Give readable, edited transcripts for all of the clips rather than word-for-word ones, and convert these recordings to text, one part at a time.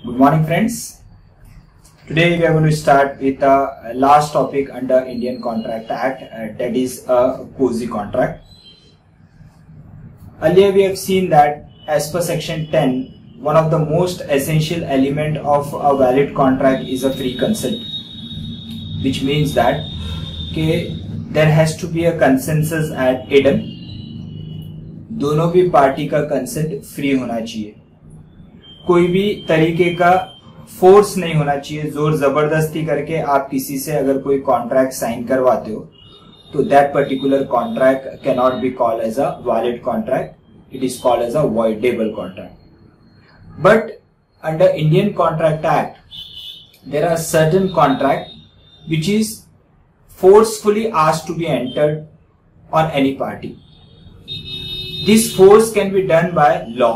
Good morning, friends. Today we are going to start with the last topic under Indian Contract Act, that is a cozy contract. Earlier we have seen that as per section 10, one of the most essential element of a valid contract is a free consent, which means that there has to be a consensus at idem. दोनों भी party का consent free होना चाहिए, कोई भी तरीके का force नहीं होना चाहिए। जोर जबरदस्ती करके आप किसी से अगर कोई कॉन्ट्रैक्ट साइन करवाते हो तो that particular contract can not be called as a valid contract, it is called as a voidable contract. But under Indian contract act there are certain contract which is forcefully asked to be entered on any party. This force can be done by law,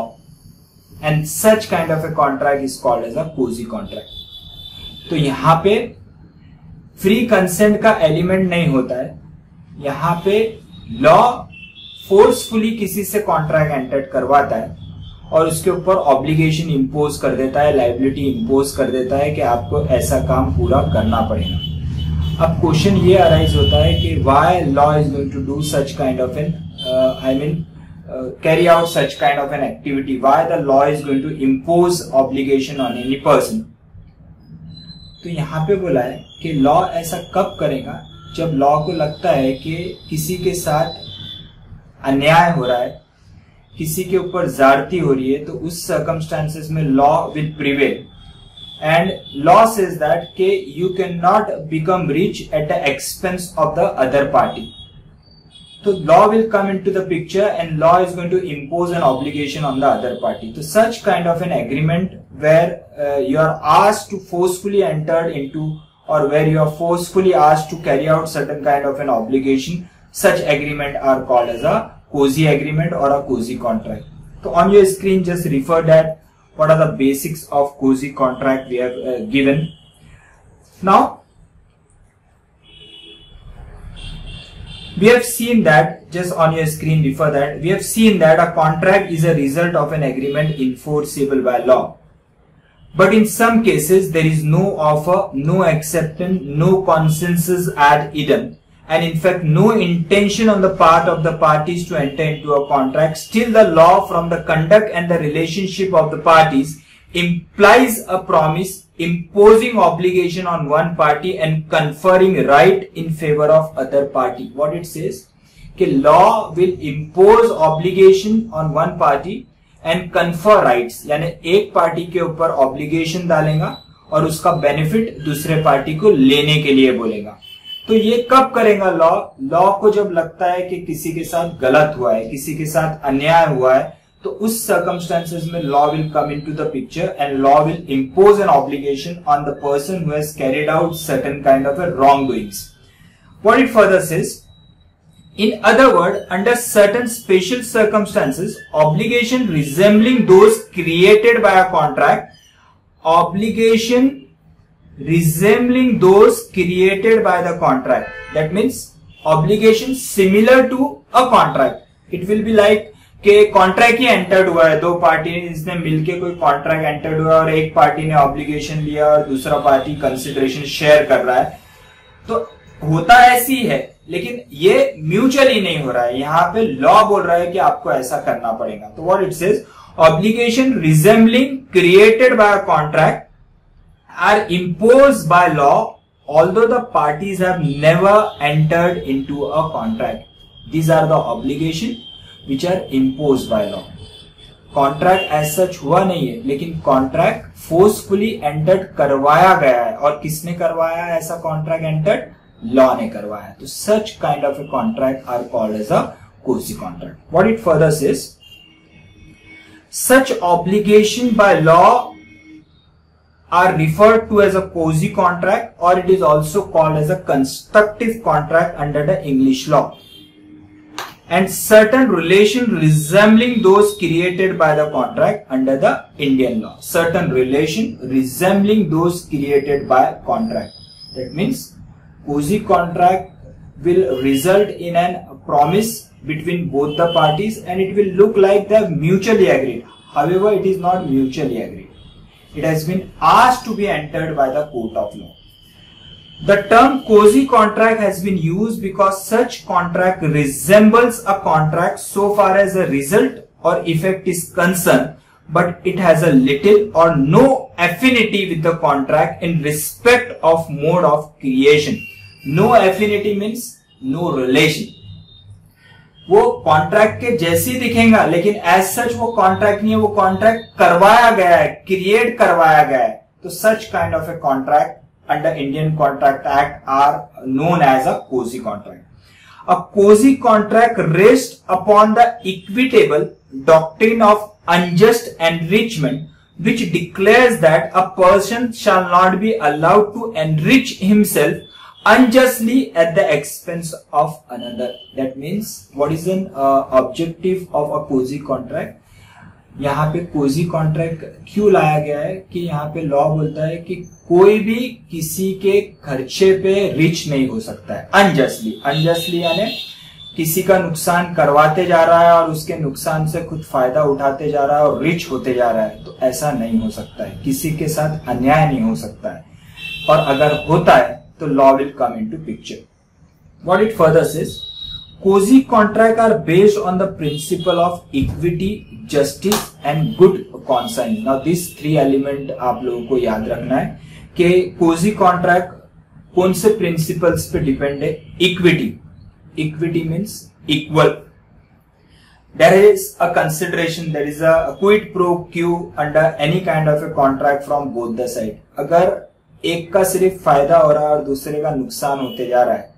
and such kind of a contract is called as a cozy contract. तो यहाँ पे free consent का element नहीं होता है, यहाँ पे law forcefully किसी से कॉन्ट्रैक्ट एंटर करवाता है और उसके ऊपर ऑब्लिगेशन इंपोज कर देता है, लाइबिलिटी इंपोज कर देता है कि आपको ऐसा काम पूरा करना पड़ेगा. अब क्वेश्चन ये अराइज होता है कि why law is going to do such kind of an carry out such kind of an activity, why the law is going to impose obligation on any person. तो यहाँ पे बोला है कि लॉ ऐसा कब करेगा जब लॉ को लगता है कि किसी के साथ अन्याय हो रहा है, किसी के ऊपर ज्यादती हो रही है, तो उस सर्कमस्टांसेस में law will prevail. And law says that कि you can not become rich at the expense of the other party. So law will come into the picture and law is going to impose an obligation on the other party. So such kind of an agreement where you are asked to forcefully enter into, or where you are forcefully asked to carry out certain kind of an obligation, such agreement are called as a cozy agreement or a cozy contract. So on your screen just refer that what are the basics of cozy contract we have given. Now we have seen that, just on your screen refer that, we have seen that a contract is a result of an agreement enforceable by law. But in some cases there is no offer, no acceptance, no consensus ad idem, and in fact no intention on the part of the parties to enter into a contract. Still the law from the conduct and the relationship of the parties implies a promise imposing obligation on one party and conferring right in favor of other party. What it says कि law will impose obligation on one party and confer rights, यानी एक party के ऊपर obligation डालेगा और उसका benefit दूसरे party को लेने के लिए बोलेगा. तो ये कब करेगा लॉ को जब लगता है कि किसी के साथ गलत हुआ है, किसी के साथ अन्याय हुआ है, तो उस circumstances में law will come into the picture and law will impose an obligation on the person who has carried out certain kind of a wrongdoings. What it further says, in other words, under certain special circumstances, obligation resembling those created by a contract, obligation resembling those created by the contract, that means obligation similar to a contract. It will be like कि contract he entered हुआ है, दो party ने मिलके कोई contract entered हुआ और एक पार्टी ने ऑब्लिगेशन लिया और दूसरा पार्टी कंसिडरेशन शेयर कर रहा है. तो होता ऐसी है, लेकिन ये म्यूचुअली नहीं हो रहा है. यहाँ पे लॉ बोल रहा है कि आपको ऐसा करना पड़ेगा. तो what it says, obligation resembling created by a contract are imposed by law although the parties have never entered into a contract. These are the obligation which are imposed by law. Contract as such हुआ नहीं है, लेकिन contract forcefully entered करवाया गया है. और किसने करवाया है ऐसा कॉन्ट्रैक्ट एंटर्ड? लॉ ने करवाया है. तो such kind of a contract are called as a quasi contract. What it further says, such obligation by law are referred to as a cozy contract, or it is also called as a constructive contract under the English law. And certain relation resembling those created by the contract under the Indian law. Certain relation resembling those created by contract. That means cozy contract will result in a promise between both the parties and it will look like they have mutually agreed. However, it is not mutually agreed. it has been asked to be entered by the court of law. The term quasi contract has been used because such contract resembles a contract so far as the result or effect is concerned, but it has a little or no affinity with the contract in respect of mode of creation. No affinity means no relation. वो contract के जैसी दिखेगा लेकिन as such वो contract नहीं है, वो contract करवाया गया है, क्रिएट करवाया गया है. तो such kind of a contract under Indian Contract Act are known as a quasi contract. A quasi contract rests upon the equitable doctrine of unjust enrichment, which declares that a person shall not be allowed to enrich himself unjustly at the expense of another. That means, what is an objective of a quasi contract? यहाँ पे Cozi contract क्यों लाया गया है कि यहाँ पे law बोलता है कि कोई भी किसी के खर्चे पे रिच नहीं हो सकता है अनजस्टली. अनजस्टली यानी किसी का नुकसान करवाते जा रहा है और उसके नुकसान से खुद फायदा उठाते जा रहा है और रिच होते जा रहा है. तो ऐसा नहीं हो सकता है, किसी के साथ अन्याय नहीं हो सकता है, और अगर होता है तो law will come into picture. What it further says, quasi contract are based on the principle of equity, justice and good conscience. Now these three element आप लोगों को याद रखना है कि quasi contract कौन से principles पे depend है. Equity. Equity means equal. There is a consideration, there is a quid pro quo under any kind of a contract from both the side. अगर एक का सिर्फ फायदा हो रहा है और दूसरे का नुकसान होते जा रहा है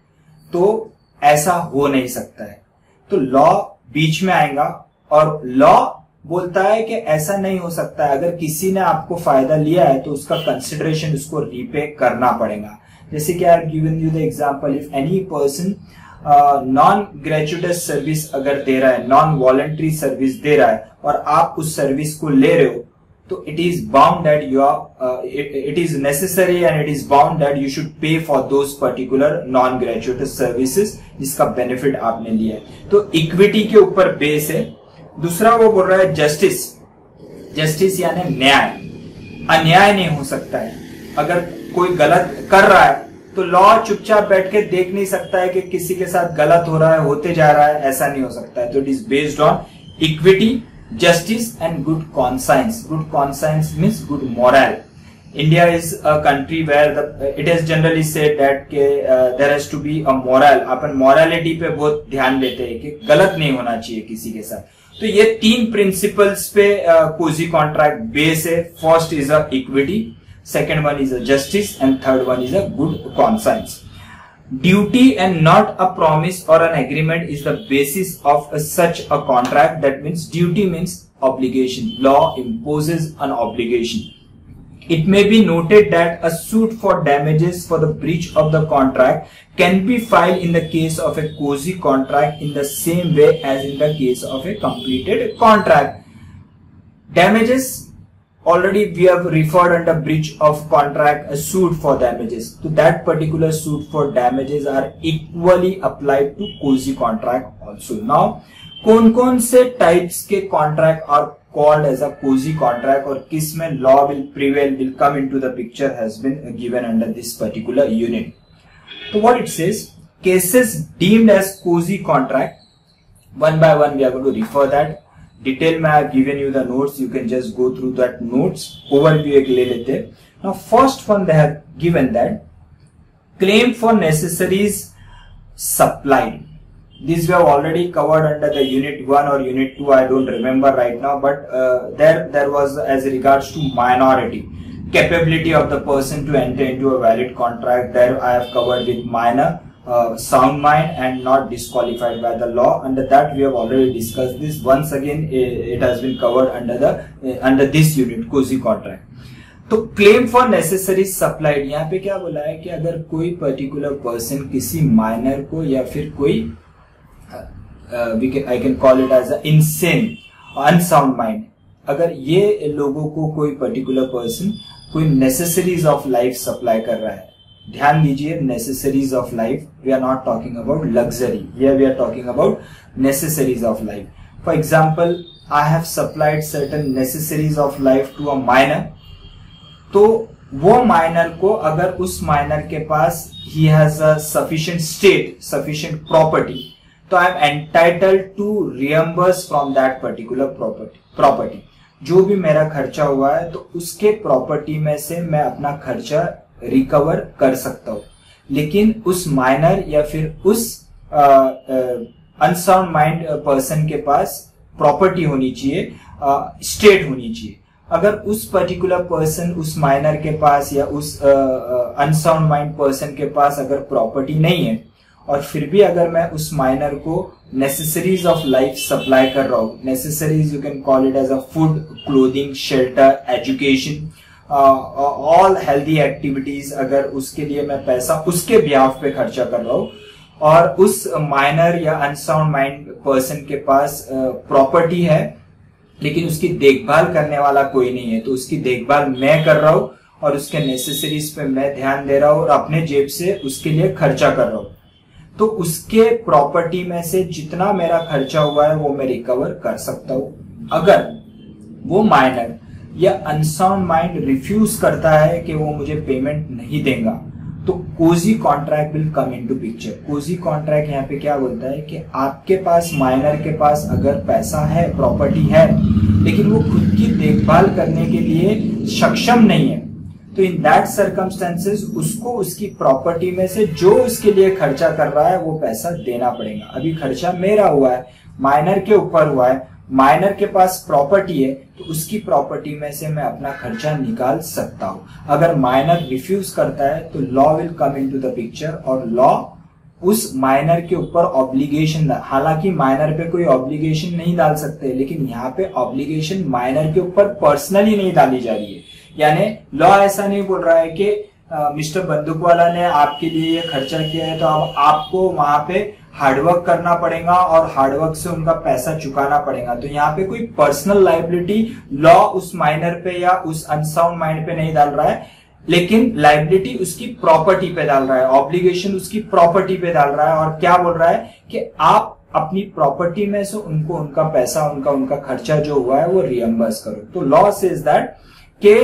तो ऐसा हो नहीं सकता है. तो लॉ बीच में आएगा और लॉ बोलता है कि ऐसा नहीं हो सकता है. अगर किसी ने आपको फायदा लिया है तो उसका कंसिडरेशन उसको रीपे करना पड़ेगा. जैसे कि I have given you the example, if any person non gratuitous service अगर दे रहा है, नॉन वॉलंटरी सर्विस दे रहा है और आप उस सर्विस को ले रहे हो, तो it is bound that you are it is necessary and it is bound that you should pay for those particular non gratuitous services जिसका बेनिफिट आपने लिया है. तो इक्विटी के ऊपर बेस है. दूसरा वो बोल रहा है जस्टिस. जस्टिस यानी न्याय. अन्याय नहीं हो सकता है. अगर कोई गलत कर रहा है तो लॉ चुपचाप बैठ के देख नहीं सकता है कि किसी के साथ गलत हो रहा है, होते जा रहा है, ऐसा नहीं हो सकता है. तो it is based on equity, justice and good conscience. Good conscience means good moral. India is a country where it is generally said that there has to be a moral. Upon morality पे बहुत ध्यान देते हैं कि गलत नहीं होना चाहिए किसी के साथ. तो ये तीन principles पे quasi contract base है. First is a equity, second one is a justice and third one is a good conscience. Duty and not a promise or an agreement is the basis of such a contract. That means duty means obligation. Law imposes an obligation. It may be noted that a suit for damages for the breach of the contract can be filed in the case of a quasi contract in the same way as in the case of a completed contract. Damages, already we have referred under breach of contract a suit for damages. So that particular suit for damages are equally applied to quasi contract also. Now कौन-कौन से types के contract are called as a quasi contract और किस में law will prevail will come into the picture has been given under this particular unit. So what it says, cases deemed as quasi contract, one by one we are going to refer that. Detail में I have given you the notes, you can just go through that notes. Overview एक ले लेते हैं. Now first one they have given that claim for necessaries supplied. This we have already covered under the unit 1 और unit 2. I don't remember right now, but there was as regards to minority capability of the person to enter into a valid contract. There I have covered with minor, sound mind and not disqualified by the law. Under that we have already discussed this. Once again it has been covered under this unit, quasi contract. तो claim for necessary supplied, यहाँ पे क्या बोला है कि अगर कोई particular person किसी माइनर को या फिर कोई I can call it as a insane unsound mind, अगर ये लोगों को कोई पर्टिकुलर पर्सन कोई नेसेसरीज ऑफ लाइफ सप्लाई कर रहा है. ध्यान दीजिए, necessaries of life, we are not talking about luxury, here we are talking about necessaries of life. For example, I have supplied certain necessaries of life to a minor तो वो minor को, अगर उस माइनर के पास ही has a sufficient estate, sufficient property, तो I am entitled to reimburse from that particular property. जो भी मेरा खर्चा हुआ है तो उसके प्रॉपर्टी में से मैं अपना खर्चा रिकवर कर सकता हूं। लेकिन उस माइनर या फिर उस अनसाउंड माइंड पर्सन के पास प्रॉपर्टी होनी चाहिए, स्टेट होनी चाहिए। अगर उस पर्टिकुलर पर्सन, उस माइनर के पास या उस अनसाउंड माइंड पर्सन के पास अगर प्रॉपर्टी नहीं है और फिर भी अगर मैं उस माइनर को नेसेसरीज ऑफ लाइफ सप्लाई कर रहा हूं, necessaries you can call it as a food, clothing, shelter, education, all healthy activities, अगर उसके लिए मैं पैसा उसके बिहाफ पे खर्चा कर रहा हूं और उस माइनर या अनसाउंड माइंड पर्सन के पास प्रॉपर्टी है लेकिन उसकी देखभाल करने वाला कोई नहीं है, तो उसकी देखभाल मैं कर रहा हूं और उसके नेसेसरीज पे मैं ध्यान दे रहा हूं और अपने जेब से उसके लिए खर्चा कर रहा हूं, तो उसके प्रॉपर्टी में से जितना मेरा खर्चा हुआ है वो मैं रिकवर कर सकता हूं। अगर वो माइनर या अनसाउंड माइंड रिफ्यूज करता है कि वो मुझे पेमेंट नहीं देगा, तो quasi contract will come into picture. Quasi contract यहाँ पे क्या बोलता है कि आपके पास, माइनर के पास अगर पैसा है, प्रॉपर्टी है, लेकिन वो खुद की देखभाल करने के लिए सक्षम नहीं है, तो इन दैट सर्कमस्टेंसेस उसको उसकी प्रॉपर्टी में से जो उसके लिए खर्चा कर रहा है वो पैसा देना पड़ेगा। अभी खर्चा मेरा हुआ है, माइनर के ऊपर हुआ है, माइनर के पास प्रॉपर्टी है, तो उसकी प्रॉपर्टी में से मैं अपना खर्चा निकाल सकता हूं। अगर माइनर रिफ्यूज करता है तो law will come into the picture और लॉ उस माइनर के ऊपर ऑब्लिगेशन, हालांकि माइनर पे कोई ऑब्लिगेशन नहीं डाल सकते, लेकिन यहाँ पे ऑब्लिगेशन माइनर के ऊपर पर्सनली नहीं डाली जा रही है। यानी लॉ ऐसा नहीं बोल रहा है कि मिस्टर बंदूकवाला ने आपके लिए ये खर्चा किया है तो अब आपको वहां पे हार्डवर्क करना पड़ेगा और हार्डवर्क से उनका पैसा चुकाना पड़ेगा। तो यहाँ पे कोई पर्सनल लाइबिलिटी लॉ उस माइनर पे या उस अनसाउंड माइंड पे नहीं डाल रहा है, लेकिन लाइबिलिटी उसकी प्रॉपर्टी पे डाल रहा है, ऑब्लिगेशन उसकी प्रॉपर्टी पे डाल रहा है और क्या बोल रहा है कि आप अपनी प्रॉपर्टी में से उनको उनका पैसा, उनका खर्चा जो हुआ है वो रियम्बर्स करो। तो लॉ सेज दैट कि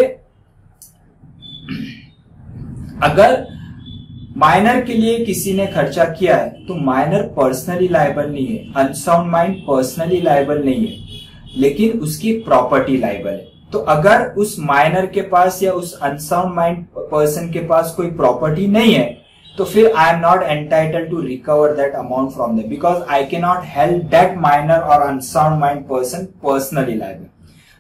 अगर माइनर के लिए किसी ने खर्चा किया है तो माइनर पर्सनली लायबल नहीं है, अनसाउंड माइंड पर्सनली लायबल नहीं है, लेकिन उसकी प्रॉपर्टी लायबल है। तो अगर उस माइनर के पास या उस अनसाउंड माइंड पर्सन के पास कोई प्रॉपर्टी नहीं है तो फिर I am not entitled to recover that amount from them, because I can not help that minor और unsound mind person personally liable.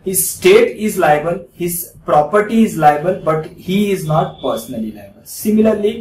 His state is liable, his property is liable, but he is not personally liable. Similarly,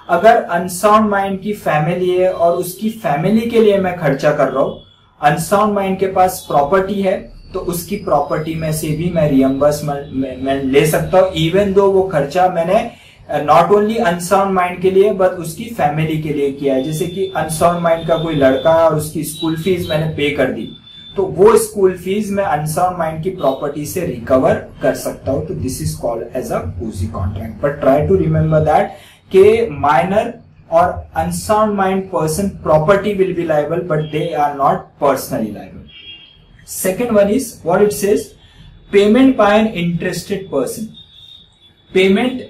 अगर unsound mind की family है और उसकी family के लिए मैं खर्चा कर रहा हूं, अनसाउंड माइंड के पास प्रॉपर्टी है तो उसकी प्रॉपर्टी में से भी मैं रियम्बर्समेंट ले सकता हूं, इवन दो वो खर्चा मैंने नॉट ओनली अनसाउंड माइंड के लिए बट उसकी फैमिली के लिए किया है। जैसे कि अनसाउंड माइंड का कोई लड़का है और उसकी स्कूल फीस मैंने पे कर दी, तो वो स्कूल फीस मैं अनसाउंड माइंड की प्रॉपर्टी से रिकवर कर सकता हूं। तो this is called as a quasi contract. But try to remember that के माइनर और unsound mind person property will be liable but they are not personally liable. Second one is what it says, payment by an interested person. Payment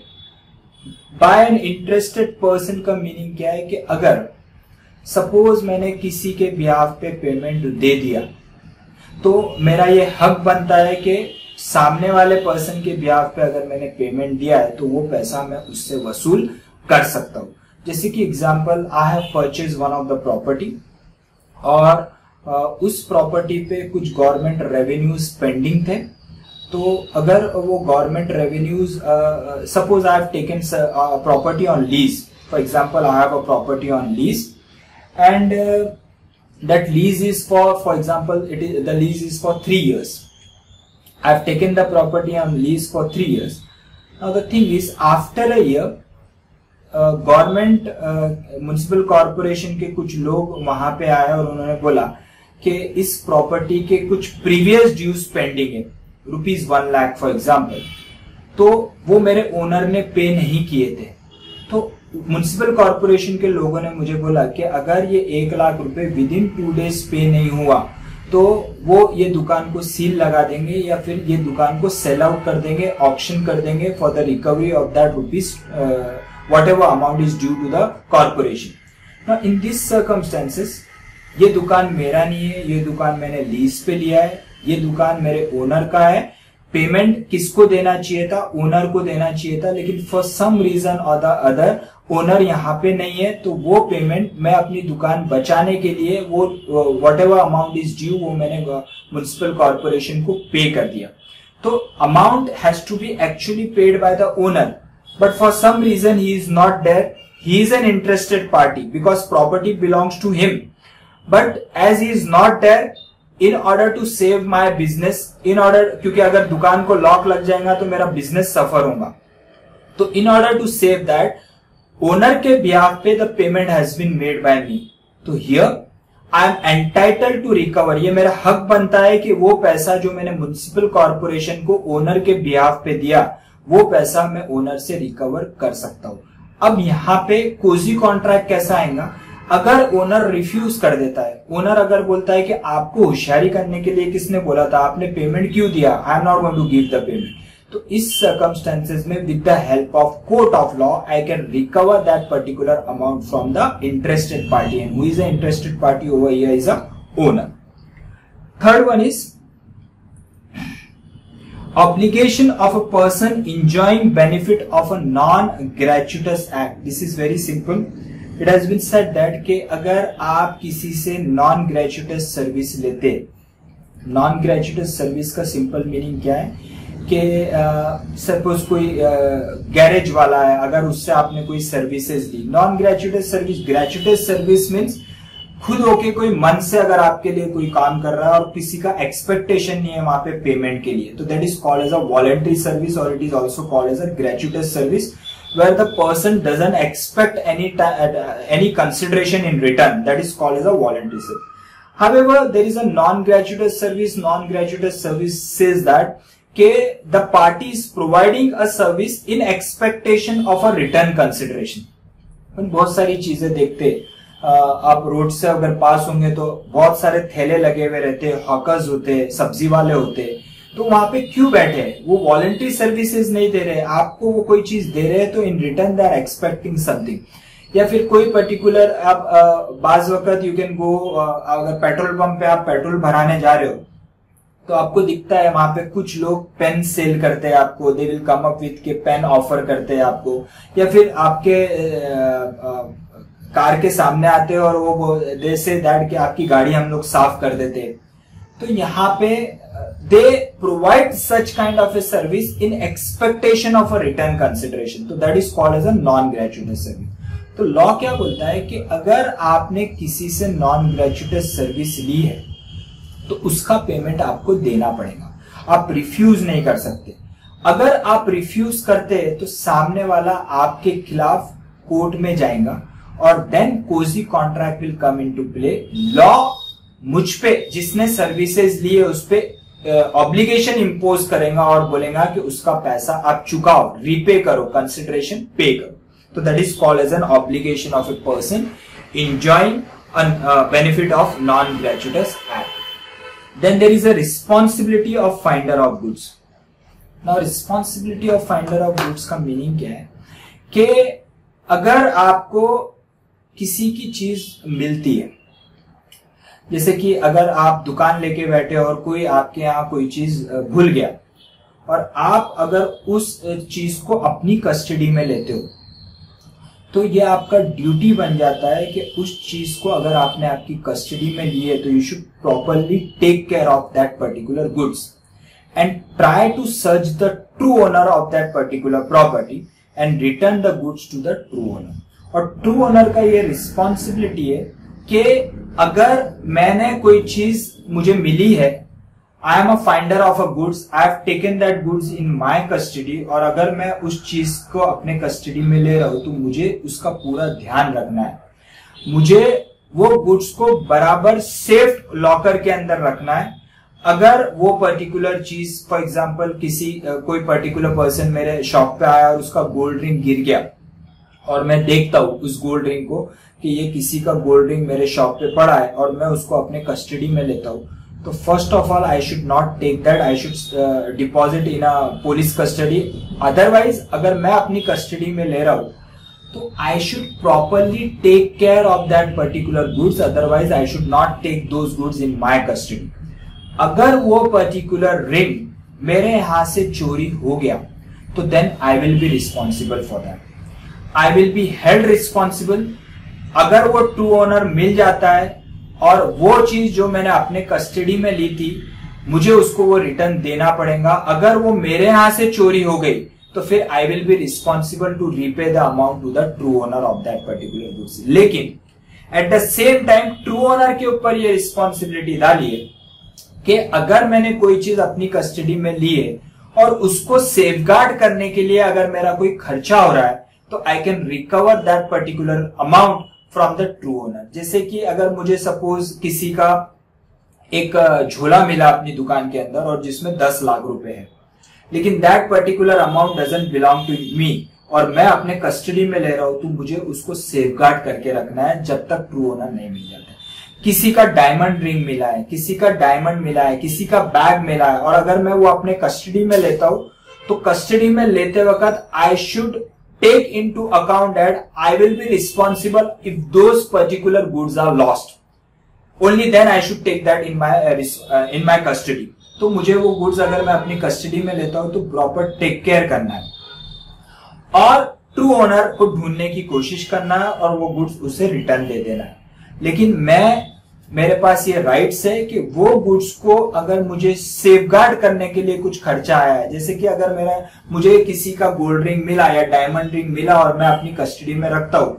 by an interested person का meaning क्या है कि अगर suppose मैंने किसी के behalf पे payment दे दिया तो मेरा ये हक बनता है कि सामने वाले पर्सन के बिहाफ पे अगर मैंने पेमेंट दिया है तो वो पैसा मैं उससे वसूल कर सकता हूं। जैसे कि example, I have purchase one of the property और उस प्रॉपर्टी पे कुछ गवर्नमेंट रेवेन्यूज पेंडिंग थे, तो अगर वो government revenues, suppose I have taken property on lease, for example I have a property on lease and that lease is for example, the lease is for 3 years. I've taken the property on lease for 3 years. Now the thing is, after a year, government municipal corporation के कुछ लोग वहां पे आए और उन्होंने बोला कि इस प्रॉपर्टी के कुछ प्रीवियस ड्यूज पेंडिंग है, ₹1 लाख फॉर एग्जाम्पल, तो वो मेरे ओनर ने पे नहीं किए थे। तो म्युनिसिपल कॉर्पोरेशन के लोगों ने मुझे बोला कि अगर ये 1 लाख रुपए विद इन 2 डेज पे नहीं हुआ तो वो ये दुकान को सील लगा देंगे या फिर ये दुकान को सेल आउट कर देंगे, ऑक्शन कर देंगे for the recovery of that rupees whatever amount is due to the corporation. Now in this circumstances ये दुकान मेरा नहीं है, ये दुकान मैंने लीज पे लिया है, ये दुकान मेरे ओनर का है। पेमेंट किसको देना चाहिए था? ओनर को देना चाहिए था, लेकिन फॉर सम रीजन और द अदर ओनर यहाँ पे नहीं है, तो वो पेमेंट मैं अपनी दुकान बचाने के लिए वो whatever amount is due वो मैंने म्युनिसिपल कॉर्पोरेशन को पे कर दिया। तो amount has to be actually paid by the owner, but for some reason he is not there, he is an interested party because property belongs to him, but as he is not there, in order to save my business, in order, क्योंकि अगर दुकान को lock लग जाएगा तो मेरा business suffer होगा, तो in order to save that owner के बिहाफ पे the payment has been made by me. तो here I am entitled to recover, ये मेरा हक बनता है कि वो पैसा जो मैंने म्युनिसिपल कॉर्पोरेशन को ओनर के बिहाफ पे दिया वो पैसा मैं ओनर से रिकवर कर सकता हूं। अब यहाँ पे कोजी कॉन्ट्रैक्ट कैसा आएगा? अगर ओनर रिफ्यूज कर देता है, ओनर अगर बोलता है कि आपको होशियारी करने के लिए किसने बोला था, आपने पेमेंट क्यों दिया, I am not going to give the payment, तो इस सर्कमस्टेंसेस में with the help of court of law I can recover that particular amount from the interested party, and who is the interested party over here is a owner. Third one is obligation of a person enjoying benefit of a non-gratuitous act. This is very simple. It has been said that कि अगर आप किसी से non gratuitous service लेते, non gratuitous service का simple meaning क्या है कि सपोज कोई गैरेज वाला है, अगर उससे आपने कोई सर्विसेज ली, non gratuitous service, ग्रेचुटस service means खुद होके कोई मन से अगर आपके लिए कोई काम कर रहा है और किसी का एक्सपेक्टेशन नहीं है वहां पे पेमेंट के लिए, तो that is called as a voluntary service और it is also called as a gratuitous service where the person doesn't expect any consideration in return, that is called as a voluntary service. However, there is a non-gratuitous service. Non-gratuitous service says that the party is providing a service in expectation of a return consideration. बहुत सारी चीजें देखते आप road से अगर पास होंगे तो बहुत सारे थैले लगे हुए रहते, हॉकर्स होते, सब्जी वाले होते, तो वहां पे क्यों बैठे हैं? वो वॉलंटरी सर्विसेज नहीं दे रहे, आपको वो कोई चीज दे रहे हैं तो in return they are expecting something. या फिर कोई पर्टिकुलर आप बाज वक्त यू कैन गो, अगर पेट्रोल पंप पे आप पेट्रोल भराने जा रहे हो तो आपको दिखता है वहां पे कुछ लोग पेन सेल करते हैं आपको, they will come up with के पेन ऑफर करते हैं आपको, या फिर आपके कार के सामने आते हैं और वो दे से दैट कि आपकी गाड़ी हम लोग साफ कर देते हैं। तो यहाँ पे they provide such kind of a service in expectation of a return consideration, तो that is called as a non gratuitous service. तो लॉ क्या बोलता है कि अगर आपने किसी से नॉन ग्रेचुटस सर्विस ली है तो उसका पेमेंट आपको देना पड़ेगा, आप रिफ्यूज नहीं कर सकते। अगर आप रिफ्यूज करते तो सामने वाला आपके खिलाफ कोर्ट में जाएगा और then quasi contract will come into play. Law मुझ पे जिसने सर्विसेज लिए उस पे ऑब्लिगेशन इंपोज करेगा और बोलेगा कि उसका पैसा आप चुकाओ, रीपे करो, कंसिडरेशन पे करो। तो that is called as an obligation of a person enjoying benefit of non-gratuitous act. Then there is a responsibility of finder of goods. Now responsibility of finder of goods का meaning क्या है कि अगर आपको किसी की चीज मिलती है, जैसे कि अगर आप दुकान लेके बैठे और कोई आपके यहाँ कोई चीज भूल गया और आप अगर उस चीज को अपनी कस्टडी में लेते हो तो ये आपका ड्यूटी बन जाता है कि उस चीज को अगर आपने आपकी कस्टडी में ली है तो you should properly take care of that particular goods and try to search the true owner of that particular property and return the goods to the true owner. और ट्रू ओनर का ये responsibility है कि अगर मैंने कोई चीज मुझे मिली है, I am a finder of a goods, I have taken that goods in my custody, और अगर मैं उस चीज को अपने कस्टडी में ले रहा हूं तो मुझे उसका पूरा ध्यान रखना है, मुझे वो गुड्स को बराबर सेफ लॉकर के अंदर रखना है। अगर वो पर्टिकुलर चीज फॉर एग्जांपल कोई पर्टिकुलर पर्सन मेरे शॉप पे आया और उसका गोल्ड रिंग गिर गया और मैं देखता हूं उस गोल्ड रिंग को कि ये किसी का गोल्ड रिंग मेरे शॉप पे पड़ा है और मैं उसको अपने कस्टडी में लेता हूं, तो first of all I should not take that, I should deposit in a police custody. Otherwise अगर मैं अपनी कस्टडी में ले रहा हूं तो I should properly take care of that particular goods, otherwise I should not take those goods in my custody. अगर वो पर्टिकुलर रिंग मेरे हाथ से चोरी हो गया तो then I will be responsible for that, I will be held responsible. अगर वो ट्रू ओनर मिल जाता है और वो चीज जो मैंने अपने कस्टडी में ली थी मुझे उसको वो रिटर्न देना पड़ेगा। अगर वो मेरे यहां से चोरी हो गई तो फिर I will be responsible to repay the amount to the true owner of that particular goods. लेकिन at the same time true owner के ऊपर ये रिस्पॉन्सिबिलिटी डाली है कि अगर मैंने कोई चीज अपनी कस्टडी में ली है और उसको सेफगार्ड करने के लिए अगर मेरा कोई खर्चा हो रहा है तो I can recover that particular amount from the true owner. जैसे कि अगर मुझे सपोज किसी का एक झोला मिला अपनी दुकान के अंदर और जिसमें 10 लाख रुपए है, लेकिन that particular amount doesn't belong to me और मैं अपने कस्टडी में ले रहा हूं, तो मुझे उसको सेफगार्ड करके रखना है जब तक ट्रू ओनर नहीं मिल जाता। किसी का डायमंड रिंग मिला है, किसी का डायमंड मिला है, किसी का बैग मिला है और अगर मैं वो अपने कस्टडी में लेता हूं तो कस्टडी में लेते वक्त I should take into account that I will be responsible if those particular goods are lost. Only then I should take that in my custody. तो मुझे वो गुड्स अगर मैं अपनी कस्टडी में लेता हूं तो प्रॉपर टेक केयर करना है और ट्रू ओनर को ढूंढने की कोशिश करना है और वो गुड्स उसे रिटर्न दे देना है। लेकिन मेरे पास ये राइट्स है कि वो गुड्स को अगर मुझे सेफगार्ड करने के लिए कुछ खर्चा आया है, जैसे कि अगर मुझे किसी का गोल्ड रिंग मिला या डायमंड रिंग मिला और मैं अपनी कस्टडी में रखता हूं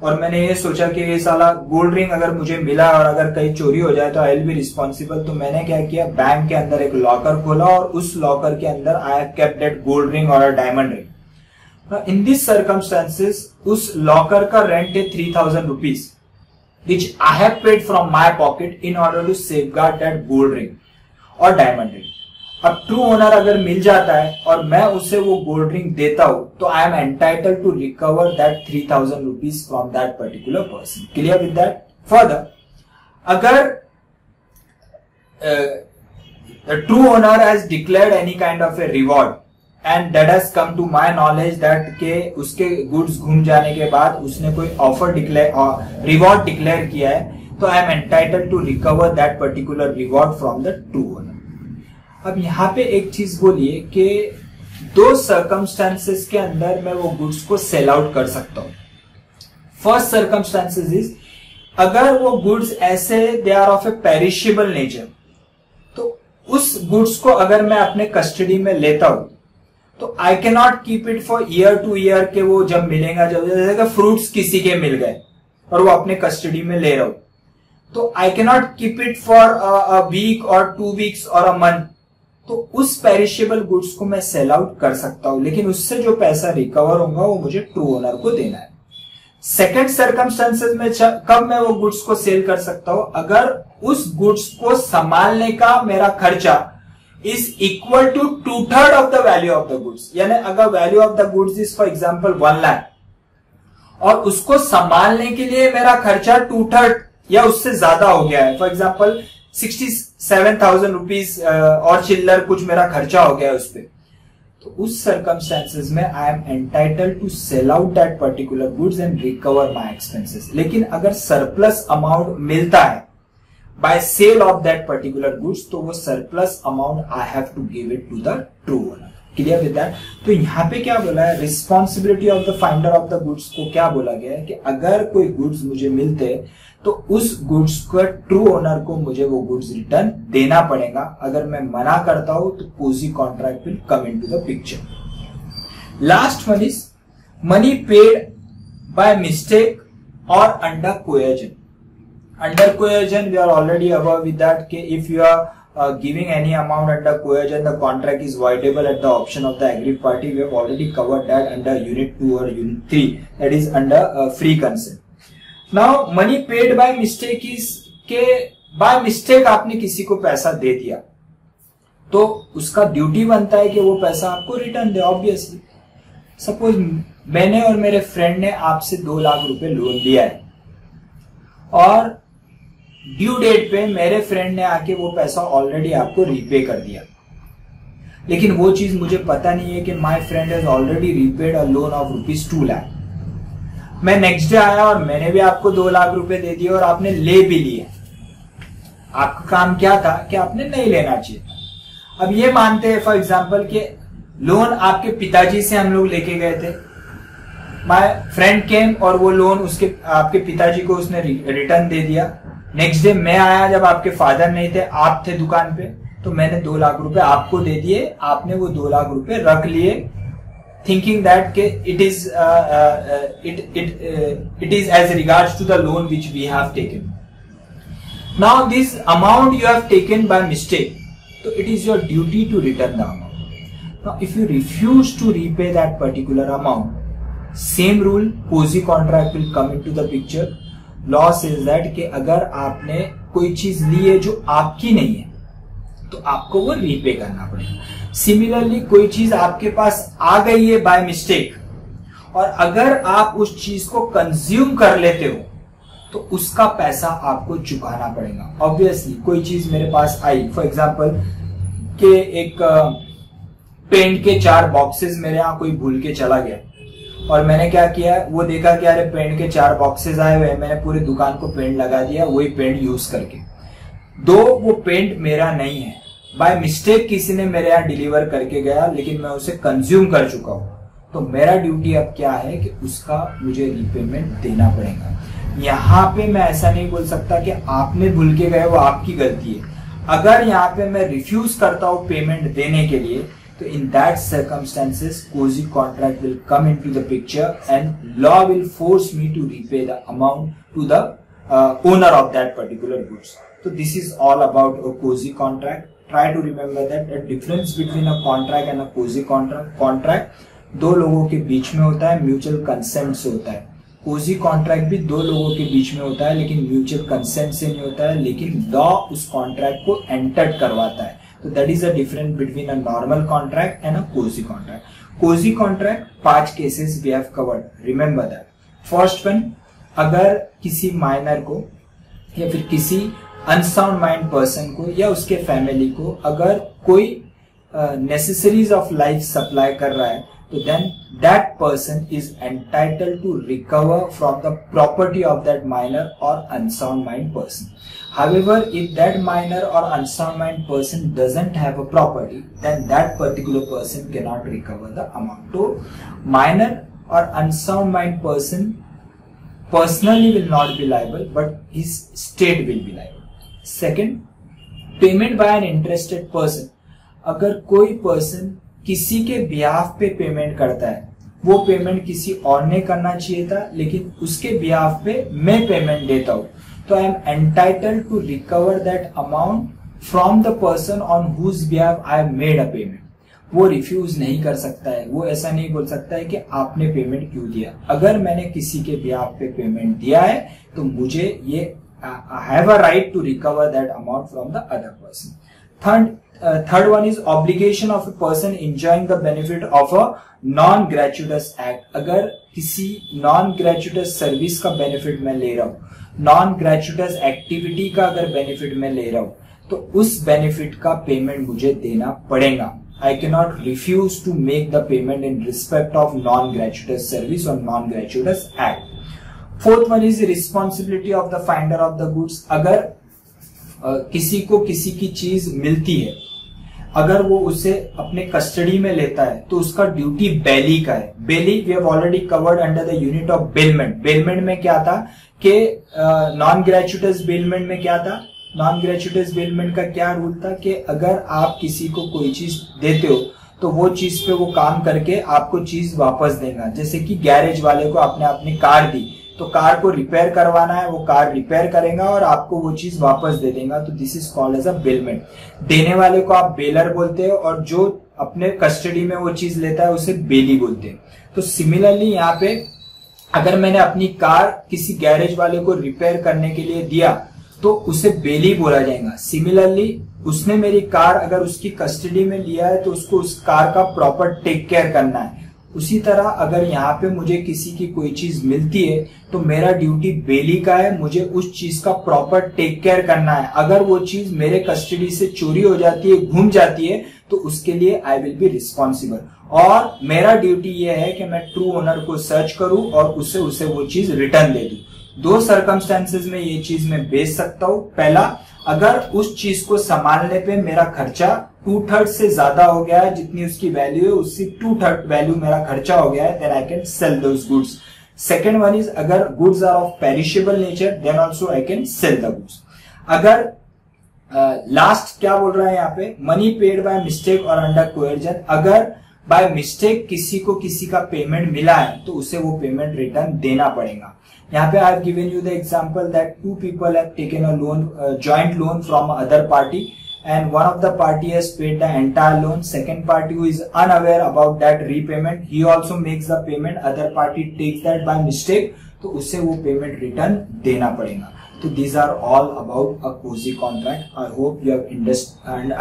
और मैंने ये सोचा कि ये साला गोल्ड रिंग अगर मुझे मिला और अगर कहीं चोरी हो जाए तो आई विल बी रिस्पॉन्सिबल, तो मैंने क्या किया, बैंक के अंदर एक लॉकर खोला और उस लॉकर के अंदर I have kept that gold ring और diamond ring. In this circumstances उस लॉकर का रेंट है 3000 rupees which I have paid from my pocket in order to safeguard that gold ring or diamond ring. अब true owner अगर मिल जाता है और मैं उसे वो गोल्ड रिंग देता हूं तो I am entitled to recover that 3000 rupees from that particular person. Clear with that? Further, अगर true owner has declared any kind of a reward and that has come to my knowledge that के उसके goods घूम जाने के बाद उसने कोई offer reward declare किया है तो I am entitled to recover that particular reward from the true owner. अब यहाँ पे एक चीज बोलिए कि दो सर्कमस्टांसेस के अंदर मैं वो गुड्स को सेल आउट कर सकता हूं। फर्स्ट सर्कमस्टांसेस इज अगर वो गुड्स ऐसे they are of a perishable nature, तो उस गुड्स को अगर मैं अपने कस्टडी में लेता हूं तो I can not keep it for year two year के वो जब मिलेगा, जब जैसे फ्रूट्स किसी के मिल गए और वो अपने कस्टडी में ले रहा हूं तो I can not keep it for a week और 2 वीक्स और अ मंथ। तो उस पेरिशेबल गुड्स को मैं सेल आउट कर सकता हूं, लेकिन उससे जो पैसा रिकवर होगा वो मुझे ट्रू ओनर को देना है। सेकेंड सर्कमस्टेंसेस में कब मैं वो गुड्स को सेल कर सकता हूं, अगर उस गुड्स को संभालने का मेरा खर्चा is equal to 2/3 of the value of the goods। यानी अगर value of the goods is for example 1 lakh और उसको संभालने के लिए मेरा खर्चा 2/3 या उससे ज्यादा हो गया है, फॉर एग्जांपल 67,000 रुपीज और चिल्लर कुछ मेरा खर्चा हो गया है उस पर, तो उस सर्कमस्टेंसेस में I am entitled to sell out that particular goods and recover my expenses. लेकिन अगर सरप्लस अमाउंट मिलता है by sale of that particular goods तो वो surplus amount I have to give it to the true owner। Clear with that? तो यहाँ पे क्या बोला है, responsibility of the finder of the goods को क्या बोला गया है कि अगर कोई goods मुझे मिलते तो उस goods को true owner को मुझे वो goods return देना पड़ेगा। अगर मैं मना करता हूं तो cozy contract will come into the picture। Last one is money paid by mistake or under coercion। Under coercion, we are already above with that. If you are giving any amount under coercion, the contract is voidable at the option of the aggrieved party. We have already covered that under Unit 2 or Unit 3. That is under free consent. Now, money paid by mistake is के by mistake आपने किसी को पैसा दे दिया, तो उसका duty बनता है कि वो पैसा आपको रिटर्न दे। ऑब्वियसली, सपोज मैंने और मेरे फ्रेंड ने आपसे 2 लाख रुपए लोन लिया है और ड्यू डेट पे मेरे फ्रेंड ने आके वो पैसा ऑलरेडी आपको रीपे कर दिया, लेकिन वो चीज मुझे पता नहीं है कि my friend has already repaid a loan of ₹2 lakh. मैं नेक्स्ट डे आया और मैंने भी आपको 2 लाख रुपए दे दिए और आपने ले भी लिए। आपका काम क्या था कि आपने नहीं लेना चाहिए था। अब ये मानते हैं फॉर एग्जाम्पल कि लोन आपके पिताजी से हम लोग लेके गए थे, माय फ्रेंड केम और वो लोन उसके आपके पिताजी को उसने रिटर्न दे दिया। नेक्स्ट डे मैं आया जब आपके फादर नहीं थे, आप थे दुकान पे, तो मैंने 2 लाख रुपए आपको दे दिए, आपने वो 2 लाख रुपए रख लिए, थिंकिंग दैट के it is as regards to the loan which we have taken. Now this amount you have taken by mistake, so it is your duty to return the amount. Now if you refuse to repay that particular amount, same rule cozy contract will come into the picture. Law says that कि अगर आपने कोई चीज ली है जो आपकी नहीं है तो आपको वो रीपे करना पड़ेगा। सिमिलरली कोई चीज आपके पास आ गई है बाय मिस्टेक और अगर आप उस चीज को कंज्यूम कर लेते हो तो उसका पैसा आपको चुकाना पड़ेगा। ऑब्वियसली कोई चीज मेरे पास आई, फॉर एग्जांपल के एक पेंट के 4 बॉक्सेस मेरे यहाँ कोई भूल के चला गया और मैंने क्या किया, वो देखा कि अरे पेंट के 4 बॉक्सेस आए हुए, मैंने पूरी दुकान को पेंट लगा दिया वही पेंट यूज करके। दो वो पेंट मेरा नहीं है, बाय मिस्टेक किसी ने मेरे यहाँ डिलीवर करके गया, लेकिन मैं उसे कंज्यूम कर चुका हूं, तो मेरा ड्यूटी अब क्या है कि उसका मुझे रीपेमेंट देना पड़ेगा। यहाँ पे मैं ऐसा नहीं बोल सकता कि आपने भूल के गए वो आपकी गलती है। अगर यहाँ पे मैं रिफ्यूज करता हूँ पेमेंट देने के लिए, तो in that circumstances quasi contract will come into the picture and law will force me to repay the amount to the owner of that particular goods. तो this is all about a quasi contract. Try to remember that a difference between a contract and a quasi contract 2 लोगों के बीच में होता है, mutual consent से होता है। Cozi contract भी 2 लोगों के बीच में होता है लेकिन म्यूचुअल कंसेंट से नहीं होता है, लेकिन लॉ उस कॉन्ट्रैक्ट को एंटर करवाता है। तो that is a difference between a normal contract and a quasi contract. Quasi contract 5 cases we have covered, remember that. First one, अगर किसी माइनर को या फिर किसी अनसाउंड माइंड पर्सन को या उसके फैमिली को अगर कोई नेसेसरीज ऑफ लाइफ सप्लाई कर रहा है, तो then that person is entitled to recover from the property of that minor or unsound mind person. However, if that minor or unsound mind person doesn't have a property, then that particular person cannot recover the amount. So, minor or unsound mind person personally will not be liable, but his state will be liable. Second, payment by an interested person. अगर कोई person किसी के behalf पे payment करता है, वो payment किसी और ने करना चाहिए था लेकिन उसके बिहाफ पे मैं पेमेंट देता हूं, तो I am entitled to recover that amount from the person on whose behalf I have made a payment. वो रिफ्यूज नहीं कर सकता है, वो ऐसा नहीं बोल सकता है कि आपने पेमेंट क्यों दिया। अगर मैंने किसी के बिहाफ पे पेमेंट दिया है तो मुझे ये have a right to recover that amount from the other person. Third one is obligation of a person enjoying the benefit of a non-gratuitous act. अगर किसी non-gratuitous सर्विस का बेनिफिट मैं ले रहा हूँ, non-gratuitous एक्टिविटी का अगर बेनिफिट मैं ले रहा हूँ, तो उस बेनिफिट का पेमेंट मुझे देना पड़ेगा। I cannot refuse to make the payment in respect of non-gratuitous service or non-gratuitous act. Fourth one is responsibility of the finder of the goods. अगर किसी को किसी की चीज मिलती है, अगर वो उसे अपने कस्टडी में लेता है तो उसका ड्यूटी बेली का है। Bailee we have already covered under the unit of bailment. Bailment में क्या था कि नॉन ग्रेचुटस बेलमेंट में क्या था, नॉन ग्रेचुटस बेलमेंट का क्या रूल था कि अगर आप किसी को कोई चीज देते हो तो वो चीज पे वो काम करके आपको चीज वापस देगा। जैसे कि गैरेज वाले को आपने अपनी कार दी तो कार को रिपेयर करवाना है, वो कार रिपेयर करेगा और आपको वो चीज वापस दे देगा, तो this is called as a bailment. देने वाले को आप बेलर बोलते हो और जो अपने कस्टडी में वो चीज लेता है उसे बेली बोलते हैं। तो सिमिलरली यहाँ पे अगर मैंने अपनी कार किसी गैरेज वाले को रिपेयर करने के लिए दिया तो उसे बेली बोला जाएगा। सिमिलरली उसने मेरी कार अगर उसकी कस्टडी में लिया है तो उसको उस कार का प्रॉपर टेक केयर करना है, उसी तरह अगर यहाँ पे मुझे किसी की कोई चीज मिलती है तो मेरा ड्यूटी बेली का है, मुझे उस चीज का प्रॉपर टेक केयर करना है। अगर वो चीज मेरे कस्टडी से चोरी हो जाती है, घूम जाती है, तो उसके लिए आई विल बी रिस्पॉन्सिबल। और मेरा ड्यूटी ये है कि मैं ट्रू ओनर को सर्च करूं और उसे वो चीज रिटर्न दे दूं। दो सर्कमस्टेंसेस में ये चीज मैं बेच सकता हूं। पहला, अगर उस चीज को संभालने पे मेरा खर्चा 2/3 से ज्यादा हो गया है, जितनी उसकी वैल्यू है उससे 2/3 वैल्यू मेरा खर्चा हो गया है, then I can sell those goods. Second one is, अगर goods are of perishable nature then also I can sell the goods. अगर लास्ट क्या बोल रहा है यहाँ पे, मनी पेड बाय मिस्टेक और अंडर कोएर्जन, अगर बाय मिस्टेक किसी को किसी का पेमेंट मिला है तो उसे वो पेमेंट रिटर्न देना पड़ेगा। यहाँ पे आई have given you the example that 2 people have taken a loan, joint loan from other party, and one of the party has paid the entire loan. Second party who is unaware about that repayment, he also makes the payment. Other party takes that by mistake, तो उसे वो payment return देना पड़ेगा। तो these are all about a quasi contract. I hope you have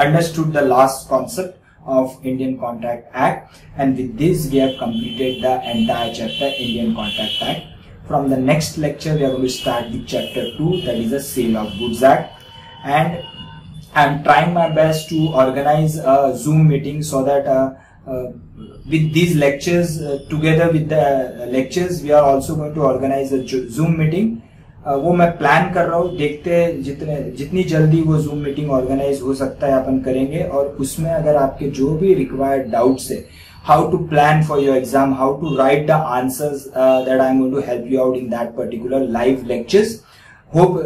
understood the last concept of Indian Contract Act, and with this we have completed the entire chapter Indian Contract Act. From the next lecture we are going to start with chapter 2, that is the Sale of Goods Act, and I am trying my best to organize a Zoom meeting so that with these lectures, together with the lectures, we are also going to organize a Zoom meeting. वो मैं plan कर रहा हूँ, देखते हैं जितनी जल्दी वो जूम मीटिंग ऑर्गेनाइज हो सकता है अपन करेंगे। और उसमें अगर आपके जो भी रिक्वायर्ड डाउट्स है, how to plan for your exam, how to write the answers, that I am going to help you out in that particular live lectures. Hope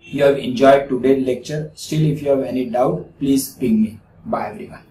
you have enjoyed today's lecture. Still, if you have any doubt, please ping me. Bye everyone.